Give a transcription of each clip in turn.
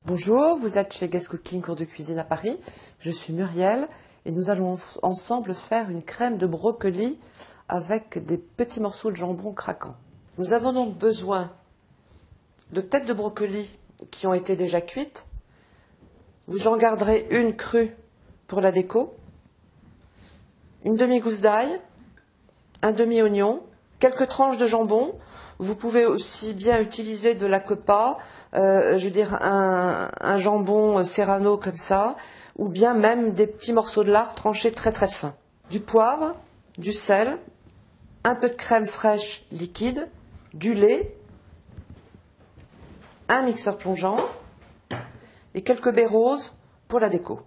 Bonjour, vous êtes chez Guest Cooking, cours de cuisine à Paris. Je suis Muriel et nous allons ensemble faire une crème de brocoli avec des petits morceaux de jambon craquants. Nous avons donc besoin de têtes de brocoli qui ont été déjà cuites. Vous en garderez une crue pour la déco, une demi-gousse d'ail, un demi-oignon, quelques tranches de jambon. Vous pouvez aussi bien utiliser de la quepa, je veux dire un jambon serrano comme ça, ou bien même des petits morceaux de lard tranchés très très fins. Du poivre, du sel, un peu de crème fraîche liquide, du lait, un mixeur plongeant et quelques baies roses pour la déco.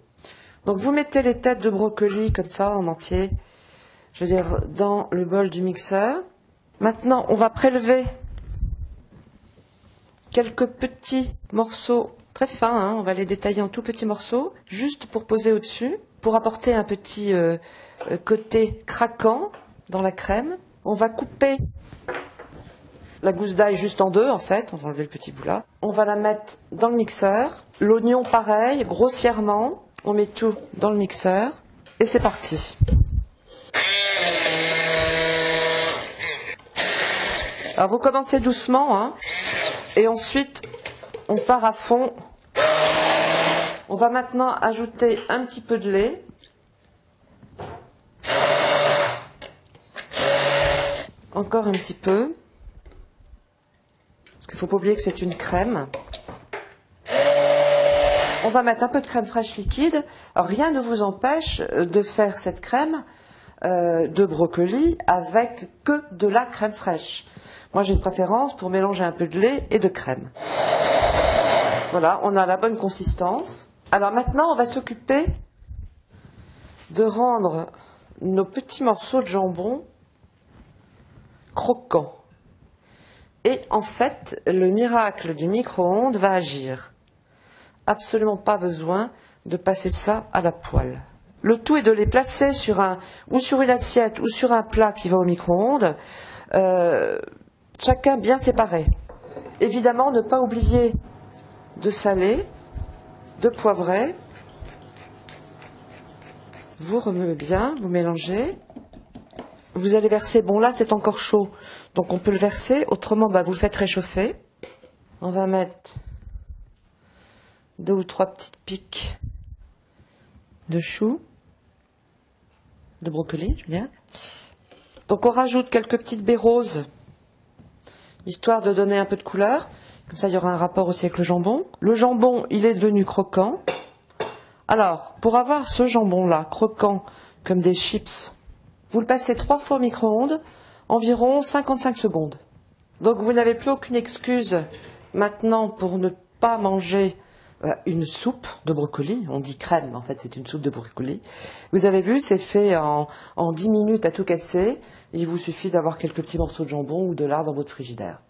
Donc vous mettez les têtes de brocoli comme ça en entier, je veux dire dans le bol du mixeur. Maintenant, on va prélever quelques petits morceaux très fins, on va les détailler en tout petits morceaux, juste pour poser au-dessus, pour apporter un petit côté craquant dans la crème. On va couper la gousse d'ail juste en deux, en fait, on va enlever le petit bout là. On va la mettre dans le mixeur. L'oignon, pareil, grossièrement, on met tout dans le mixeur, et c'est parti. Alors vous commencez doucement, et ensuite on part à fond. On va maintenant ajouter un petit peu de lait. Encore un petit peu. Parce qu'il ne faut pas oublier que c'est une crème. On va mettre un peu de crème fraîche liquide. Alors rien ne vous empêche de faire cette crème de brocoli avec que de la crème fraîche. Moi, j'ai une préférence pour mélanger un peu de lait et de crème. Voilà, on a la bonne consistance. Alors maintenant, on va s'occuper de rendre nos petits morceaux de jambon croquants. Et en fait, le miracle du micro-ondes va agir. Absolument pas besoin de passer ça à la poêle. Le tout est de les placer sur une assiette ou sur un plat qui va au micro-ondes. Chacun bien séparé. Évidemment, ne pas oublier de saler, de poivrer. Vous remuez bien, vous mélangez. Vous allez verser, bon là c'est encore chaud, donc on peut le verser, autrement vous le faites réchauffer. On va mettre 2 ou 3 petites piques de choux, de brocoli, je veux dire. Donc on rajoute quelques petites baies roses, histoire de donner un peu de couleur. Comme ça, il y aura un rapport aussi avec le jambon. Le jambon, il est devenu croquant. Alors, pour avoir ce jambon-là, croquant, comme des chips, vous le passez 3 fois au micro-ondes, environ 55 secondes. Donc, vous n'avez plus aucune excuse maintenant pour ne pas manger une soupe de brocoli. On dit crème, en fait, c'est une soupe de brocoli. Vous avez vu, c'est fait en 10 minutes à tout casser. Il vous suffit d'avoir quelques petits morceaux de jambon ou de lard dans votre frigidaire.